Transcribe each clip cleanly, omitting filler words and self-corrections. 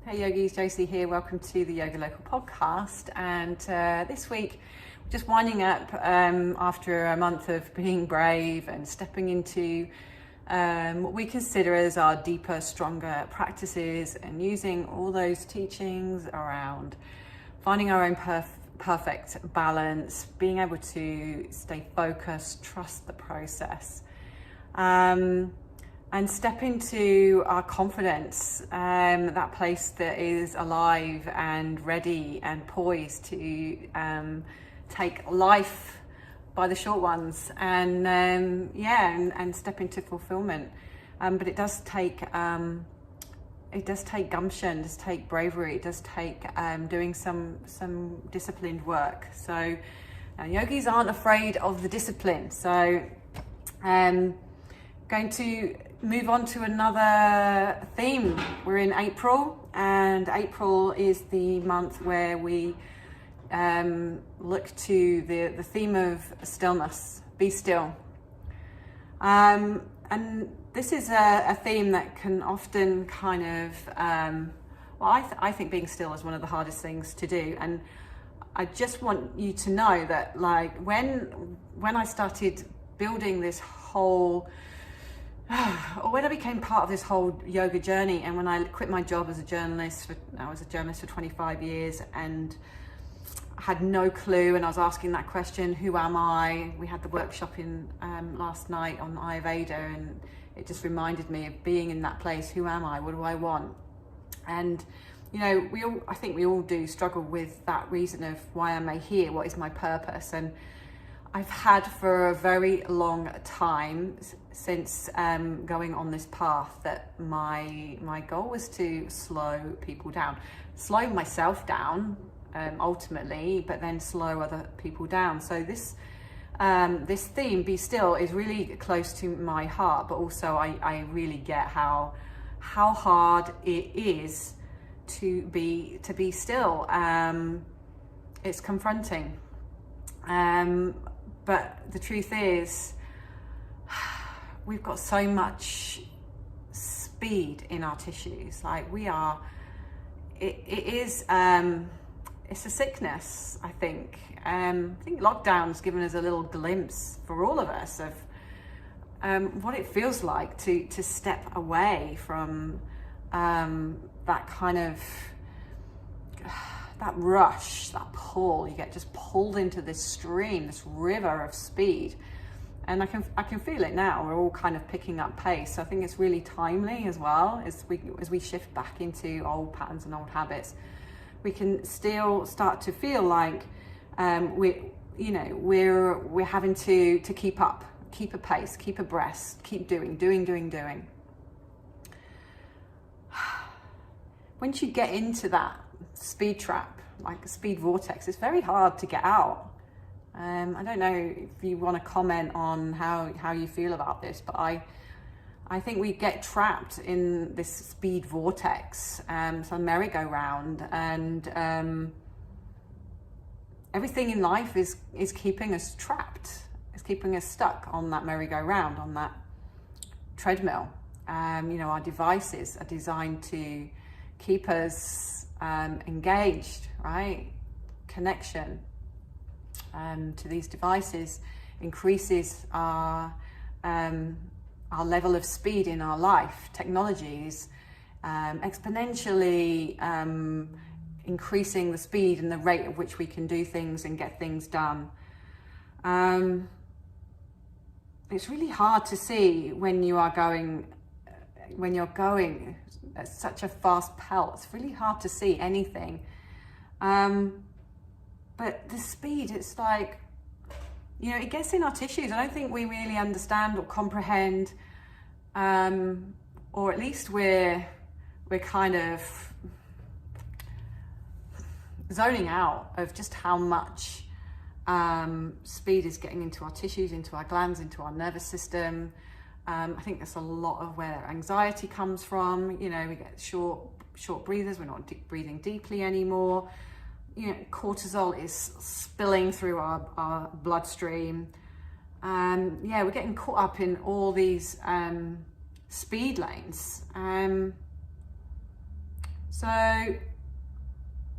Hey yogis, Josie here. Welcome to the YogaLocal podcast. And this week, just winding up after a month of being brave and stepping into what we consider as our deeper, stronger practices and using all those teachings around finding our own perfect balance, being able to stay focused, trust the process. And step into our confidence, that place that is alive and ready and poised to take life by the short ones and step into fulfillment. But it does take gumption, it does take bravery, it does take doing some disciplined work. So yogis aren't afraid of the discipline. So going to move on to another theme. We're in April, and April is the month where we look to the theme of stillness, be still. And this is a theme that can often kind of, I think being still is one of the hardest things to do. And I just want you to know that, like, when I started building this whole, or when I became part of this whole yoga journey, and when I quit my job as a journalist, I was a journalist for 25 years and had no clue, and I was asking that question, who am I? We had the workshop in last night on Ayurveda, and it just reminded me of being in that place. Who am I? What do I want? And you know, I think we all do struggle with that reason of why am I here? What is my purpose? And I've had for a very long time since going on this path that my goal was to slow people down, slow myself down ultimately, but then slow other people down. So this theme, be still, is really close to my heart, but also I really get how hard it is to be still. It's confronting. But the truth is, we've got so much speed in our tissues. Like it's a sickness, I think. I think lockdown's given us a little glimpse for all of us of what it feels like to step away from that kind of, that rush, that pull. You get just pulled into this stream, this river of speed. And I can feel it now. We're all kind of picking up pace. So I think it's really timely as well as we shift back into old patterns and old habits. We can still start to feel like we're having to keep up, keep a pace, keep abreast, keep doing. Once you get into that speed trap, like a speed vortex, it's very hard to get out. I don't know if you want to comment on how you feel about this, but I think we get trapped in this speed vortex, some merry-go-round, and everything in life is keeping us trapped. It's keeping us stuck on that merry-go-round, on that treadmill. Our devices are designed to keep us engaged, right? Connection to these devices increases our level of speed in our life. Technology is exponentially increasing the speed and the rate at which we can do things and get things done. It's really hard to see when you're going at such a fast pelt. It's really hard to see anything. But the speed, it's like, it gets in our tissues. I don't think we really understand or comprehend, or at least we're kind of zoning out of just how much speed is getting into our tissues, into our glands, into our nervous system. I think that's a lot of where anxiety comes from. We get short breathers. We're not breathing deeply anymore. Cortisol is spilling through our bloodstream. We're getting caught up in all these speed lanes. So I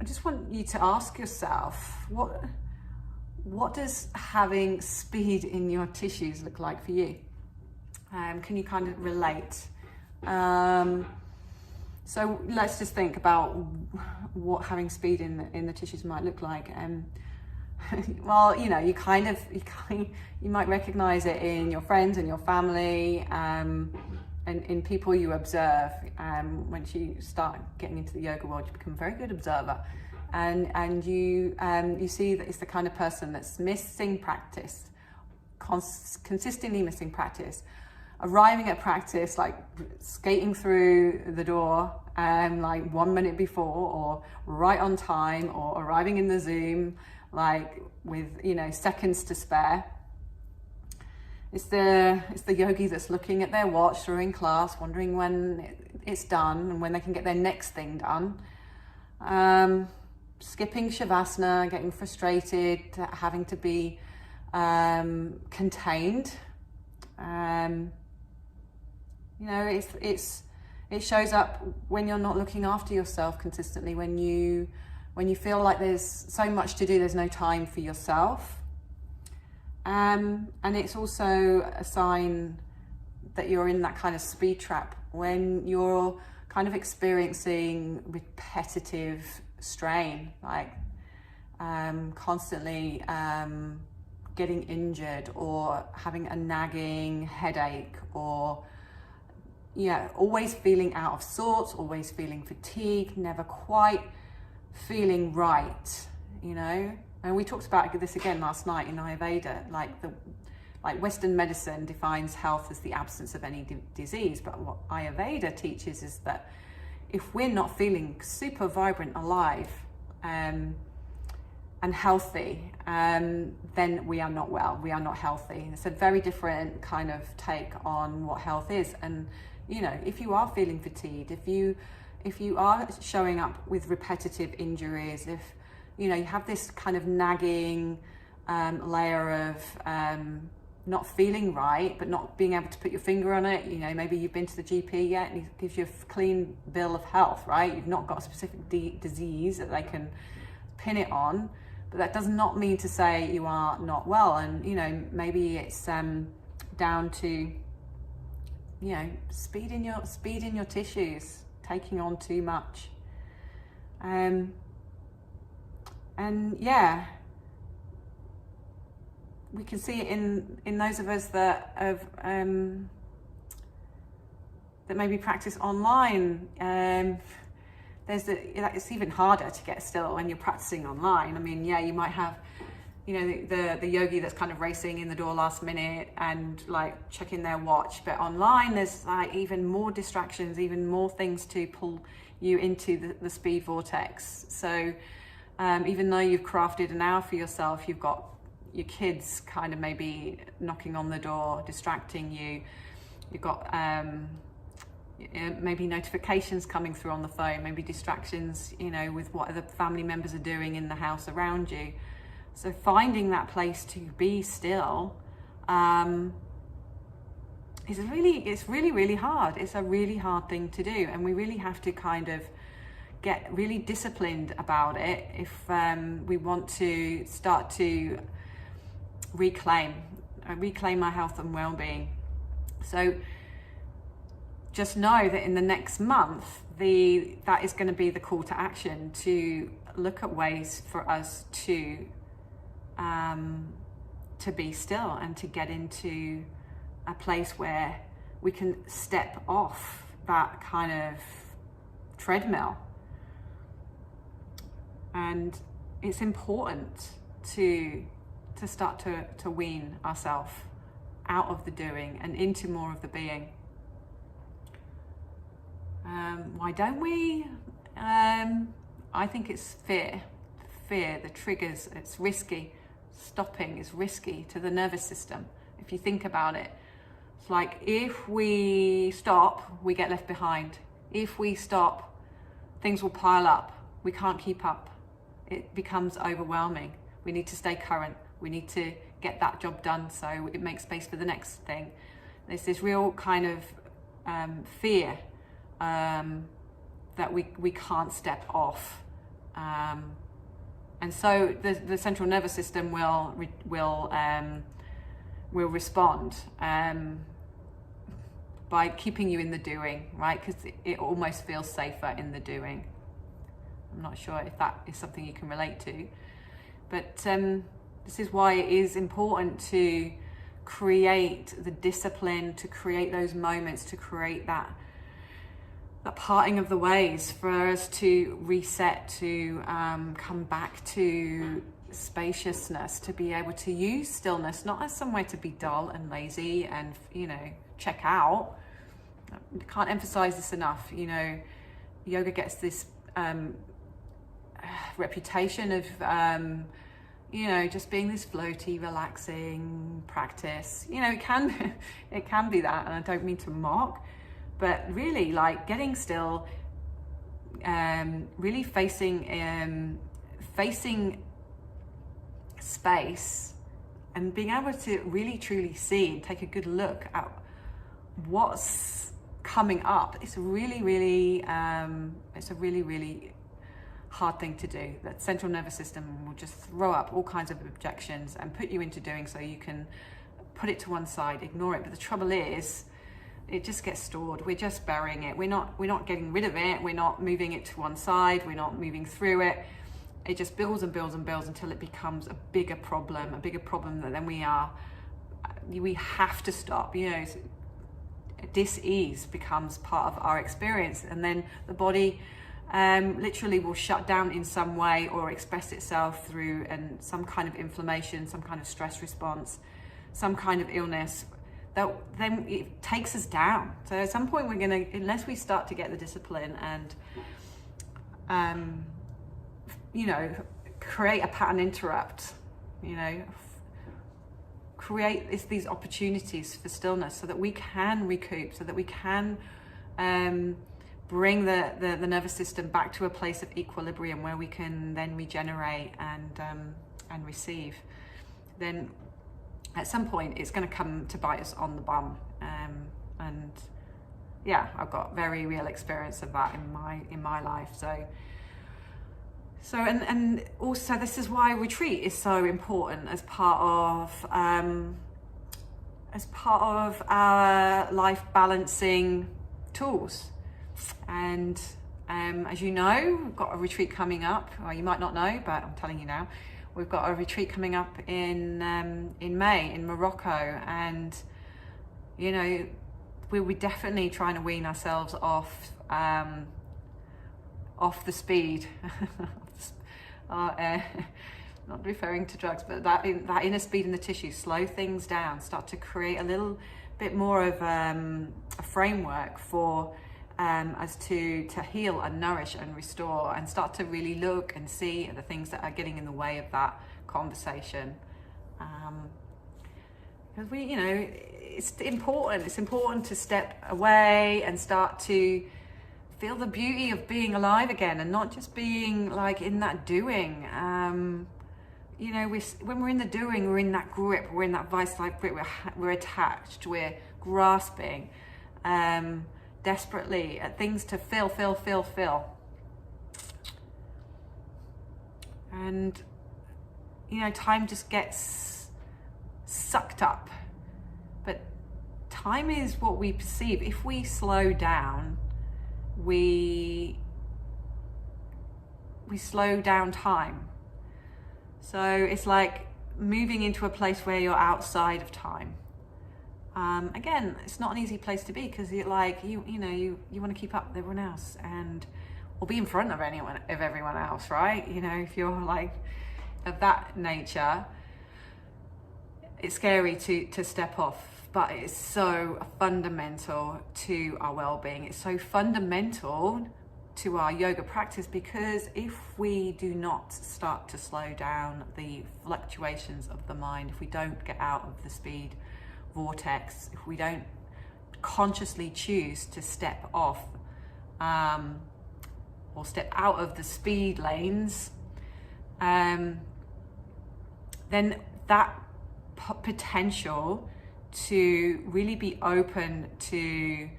just want you to ask yourself, what does having speed in your tissues look like for you? Can you kind of relate? So let's just think about what having speed in the tissues might look like. Well, you know, you might recognize it in your friends and your family, and in people you observe. Once you start getting into the yoga world, you become a very good observer, and you see that it's the kind of person that's missing practice, consistently missing practice, arriving at practice like skating through the door, like 1 minute before, or right on time, or arriving in the Zoom like with, you know, seconds to spare. It's the yogi that's looking at their watch during class, wondering when it's done and when they can get their next thing done. Skipping shavasana, getting frustrated, having to be contained. You know, it shows up when you're not looking after yourself consistently, when you feel like there's so much to do, there's no time for yourself. And it's also a sign that you're in that kind of speed trap when you're kind of experiencing repetitive strain, like constantly getting injured, or having a nagging headache, or always feeling out of sorts, always feeling fatigued, never quite feeling right, you know. And we talked about this again last night in Ayurveda, like Western medicine defines health as the absence of any disease, but what Ayurveda teaches is that if we're not feeling super vibrant, alive, and healthy, then we are not well, we are not healthy. It's a very different kind of take on what health is. And, you know, if you are feeling fatigued, if you are showing up with repetitive injuries, if, you know, you have this kind of nagging layer of not feeling right, but not being able to put your finger on it. You know, maybe you've been to the GP yet and he gives you a clean bill of health, right? You've not got a specific disease that they can pin it on, but that does not mean to say you are not well. And, you know, maybe it's down to, you know, speed in your tissues, taking on too much. And yeah, we can see it in those of us that have that maybe practice online. It's even harder to get still when you're practicing online. I mean, yeah, you might have, you know, the yogi that's kind of racing in the door last minute and like checking their watch, but online there's like even more distractions, even more things to pull you into the speed vortex. So even though you've crafted an hour for yourself, you've got your kids kind of maybe knocking on the door, distracting you. You've got maybe notifications coming through on the phone, maybe distractions, you know, with what other family members are doing in the house around you. So finding that place to be still it's really hard. It's a really hard thing to do, and we really have to kind of get really disciplined about it if we want to start to reclaim our health and well-being. So just know that in the next month, that is going to be the call to action, to look at ways for us to be still and to get into a place where we can step off that kind of treadmill. And it's important to start to wean ourselves out of the doing and into more of the being. Why don't we? I think it's fear, the triggers. It's risky. Stopping is risky to the nervous system. If you think about it, it's like if we stop, we get left behind. If we stop, things will pile up. We can't keep up. It becomes overwhelming. We need to stay current. We need to get that job done so it makes space for the next thing. There's this real kind of fear that we can't step off. And so the central nervous system will respond by keeping you in the doing, right? Because it almost feels safer in the doing. I'm not sure if that is something you can relate to, but this is why it is important to create the discipline, to create those moments, to create that parting of the ways for us to reset, to come back to spaciousness, to be able to use stillness not as some way to be dull and lazy and, you know, check out. I can't emphasize this enough. You know, yoga gets this reputation of you know, just being this floaty, relaxing practice. You know, it can be that, and I don't mean to mock, but really, like, getting still, really facing space, and being able to really truly see and take a good look at what's coming up. It's really, really, it's a really, really hard thing to do. That central nervous system will just throw up all kinds of objections and put you into doing so. You can put it to one side, ignore it, but the trouble is, it just gets stored. We're just burying it. We're not getting rid of it. We're not moving it to one side. We're not moving through it. It just builds and builds and builds until it becomes a bigger problem that then we have to stop. You know, dis-ease becomes part of our experience, and then the body literally will shut down in some way or express itself through some kind of inflammation, some kind of stress response, some kind of illness. That then it takes us down. So at some point we're gonna, unless we start to get the discipline and you know, create a pattern interrupt, you know, create these opportunities for stillness so that we can recoup, so that we can bring the nervous system back to a place of equilibrium where we can then regenerate and receive. Then at some point it's going to come to bite us on the bum, and yeah, I've got very real experience of that in my life. So and also this is why retreat is so important as part of our life balancing tools. And as you know, we've got a retreat coming up, or you might not know, but I'm telling you now. We've got a retreat coming up in May in Morocco, and you know, we're definitely trying to wean ourselves off the speed. Not referring to drugs, but that inner speed in the tissue. Slow things down. Start to create a little bit more of a framework for as to heal and nourish and restore, and start to really look and see the things that are getting in the way of that conversation. Because you know, it's important to step away and start to feel the beauty of being alive again, and not just being like in that doing. You know, when we're in the doing, we're in that grip, we're in that vice-like grip, we're attached, we're grasping desperately at things to fill. And, you know, time just gets sucked up. But time is what we perceive. If we slow down, we slow down time. So it's like moving into a place where you're outside of time. Again, it's not an easy place to be, because you're like, you want to keep up with everyone else or be in front of everyone else, right? You know, if you're like of that nature, it's scary to step off, but it's so fundamental to our well-being. It's so fundamental to our yoga practice, because if we do not start to slow down the fluctuations of the mind, if we don't get out of the speed vortex, if we don't consciously choose to step off or step out of the speed lanes, then that potential to really be open to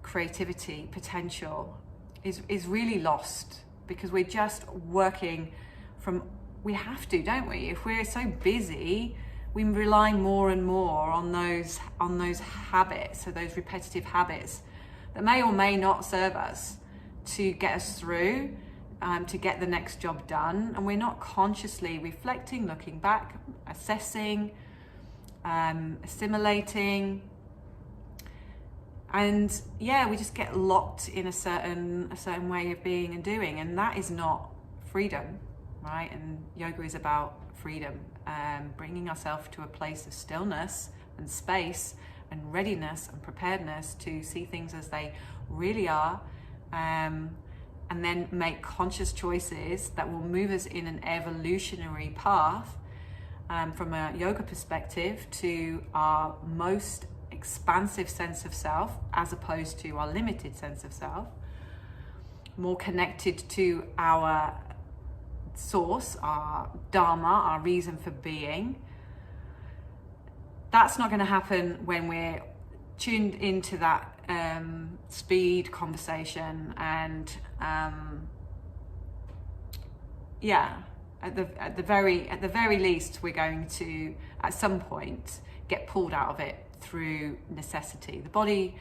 creativity, potential, is really lost, because we're just working from, we have to, don't we? If we're so busy, we rely more and more on those habits, so those repetitive habits that may or may not serve us to get us through, to get the next job done, and we're not consciously reflecting, looking back, assessing, assimilating, and we just get locked in a certain way of being and doing, and that is not freedom, right? And yoga is about freedom, bringing ourselves to a place of stillness and space and readiness and preparedness to see things as they really are, and then make conscious choices that will move us in an evolutionary path, from a yoga perspective, to our most expansive sense of self, as opposed to our limited sense of self, more connected to our source, our dharma, our reason for being. That's not going to happen when we're tuned into that speed conversation, and at the very least, we're going to at some point get pulled out of it through necessity. The body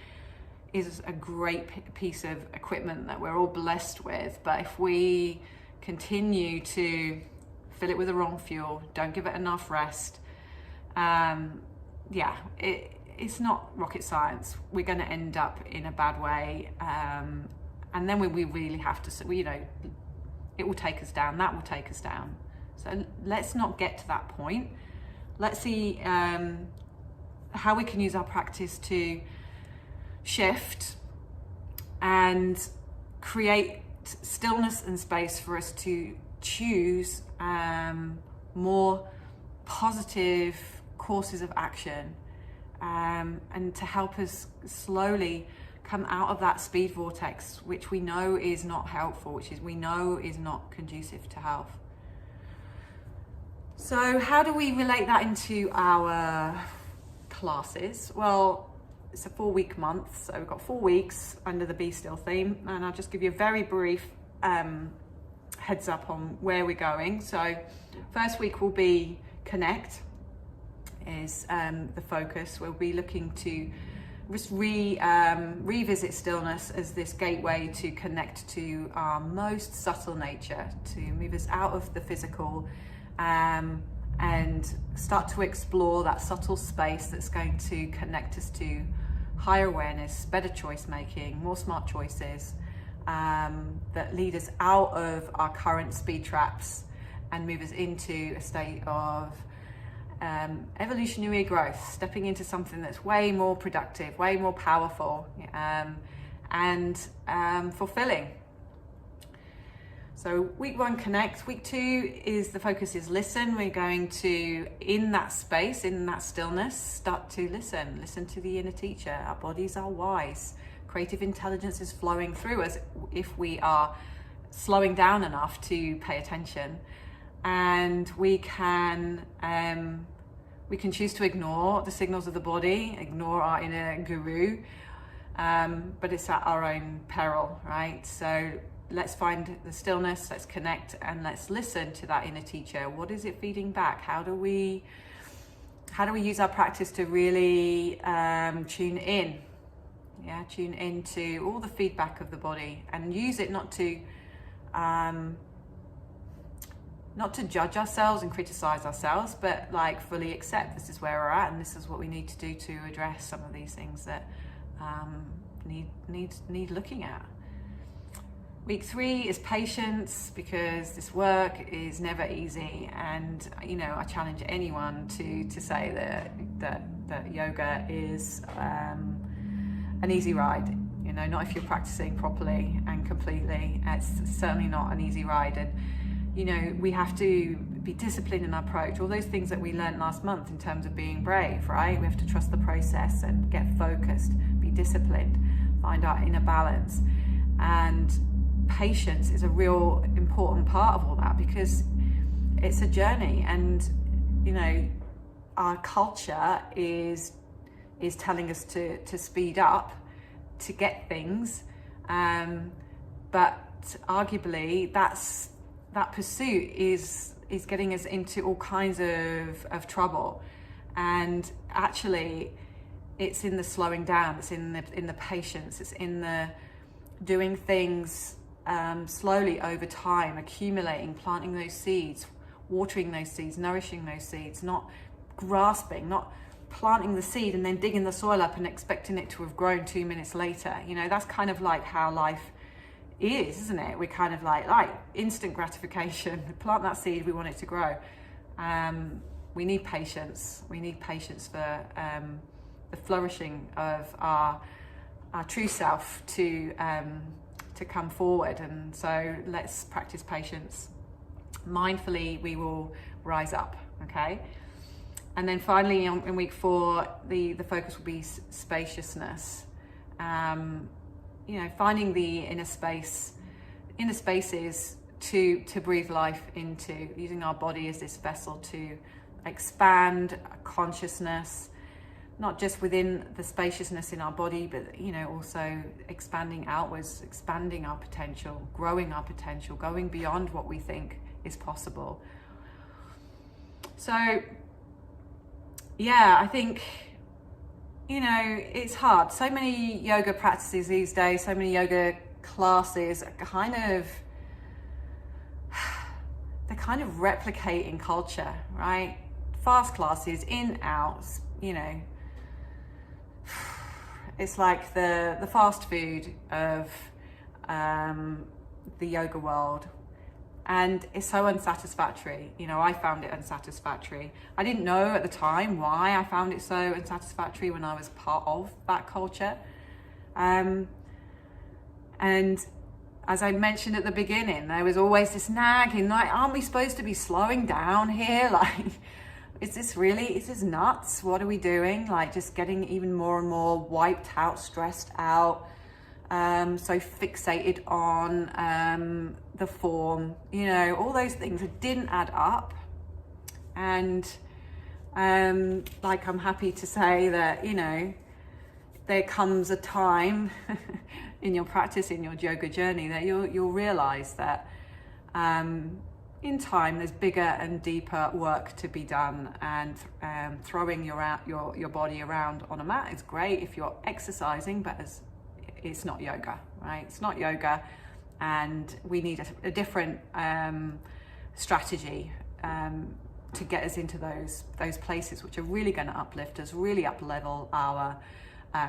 is a great piece of equipment that we're all blessed with, but if we continue to fill it with the wrong fuel, don't give it enough rest, it's not rocket science. We're going to end up in a bad way, and then we really have to, it will take us down. That will take us down. So let's not get to that point. Let's see how we can use our practice to shift and create stillness and space for us to choose more positive courses of action, and to help us slowly come out of that speed vortex, which we know is not helpful, we know is not conducive to health. So how do we relate that into our classes? Well, it's a 4-week month, so we've got 4 weeks under the Be Still theme, and I'll just give you a very brief heads up on where we're going. So first week will be Connect, is the focus. We'll be looking to just revisit stillness as this gateway to connect to our most subtle nature, to move us out of the physical, and start to explore that subtle space that's going to connect us to higher awareness, better choice making, more smart choices, that lead us out of our current speed traps and move us into a state of evolutionary growth, stepping into something that's way more productive, way more powerful, and fulfilling. So week 1, Connect. Week 2 is the focus is Listen. We're going to, in that space, in that stillness, start to listen to the inner teacher. Our bodies are wise. Creative intelligence is flowing through us if we are slowing down enough to pay attention. And we can choose to ignore the signals of the body, ignore our inner guru, but it's at our own peril, right? So let's find the stillness, let's connect, and let's listen to that inner teacher. What is it feeding back? How do we use our practice to really tune in? Tune into all the feedback of the body, and use it not to judge ourselves and criticize ourselves, but like fully accept this is where we're at, and this is what we need to do to address some of these things that need looking at. Week 3 is Patience, because this work is never easy, and I challenge anyone to say that yoga is an easy ride. Not if you're practicing properly and completely. It's certainly not an easy ride, and we have to be disciplined in our approach. All those things that we learned last month in terms of being brave, right? We have to trust the process and get focused, be disciplined, find our inner balance. And patience is a real important part of all that, because it's a journey, and our culture is telling us to speed up, to get things, but arguably that pursuit is getting us into all kinds of trouble. And actually, it's in the slowing down, it's in the patience, it's in the doing things slowly over time, accumulating, planting those seeds, watering those seeds, nourishing those seeds, not grasping, not planting the seed and then digging the soil up and expecting it to have grown 2 minutes later. You know, that's kind of like how life is, isn't it? We're kind of like instant gratification. We plant that seed, we want it to grow. We need patience. We need patience for the flourishing of our true self to come forward. And so let's practice patience. Mindfully, we will rise up, okay? And then finally, in week 4, the focus will be spaciousness. You know, finding the inner spaces to breathe life into, using our body as this vessel to expand consciousness, not just within the spaciousness in our body, but, you know, also expanding outwards, expanding our potential, growing our potential, going beyond what we think is possible. So, yeah, I think, you know, it's hard. So many yoga practices these days, so many yoga classes are kind of replicating culture, right? Fast classes, in, out, you know. It's like the fast food of the yoga world. And it's so unsatisfactory. You know, I found it unsatisfactory. I didn't know at the time why I found it so unsatisfactory when I was part of that culture. And as I mentioned at the beginning, there was always this nagging, like, aren't we supposed to be slowing down here? Like, is this nuts? What are we doing? Like, just getting even more and more wiped out, stressed out, so fixated on the form, you know, all those things that didn't add up. And like, I'm happy to say that, you know, there comes a time in your practice, in your yoga journey, that you'll realize that in time there's bigger and deeper work to be done. And throwing your body around on a mat is great if you're exercising, but it's not yoga, right? It's not yoga, and we need a different strategy to get us into those places which are really going to uplift us, really up-level our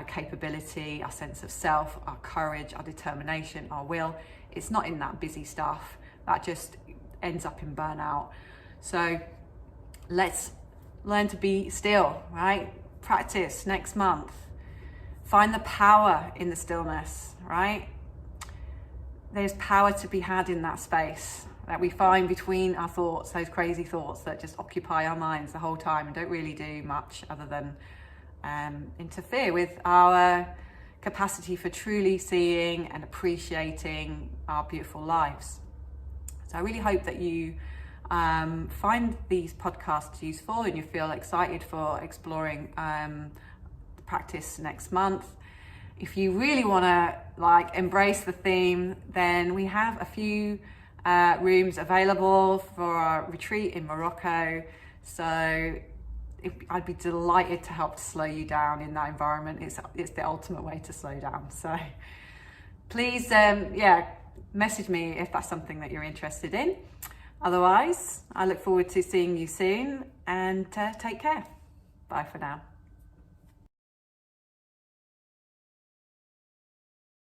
capability, our sense of self, our courage, our determination, our will. It's not in that busy stuff that just ends up in burnout. So let's learn to be still, right? Practice next month. Find the power in the stillness, right? There's power to be had in that space that we find between our thoughts, those crazy thoughts that just occupy our minds the whole time and don't really do much other than interfere with our capacity for truly seeing and appreciating our beautiful lives. So I really hope that you find these podcasts useful and you feel excited for exploring the practice next month. If you really want to like embrace the theme, then we have a few rooms available for our retreat in Morocco. So I'd be delighted to help to slow you down in that environment. It's the ultimate way to slow down. So please, message me if that's something that you're interested in. Otherwise, I look forward to seeing you soon, and take care. Bye for now.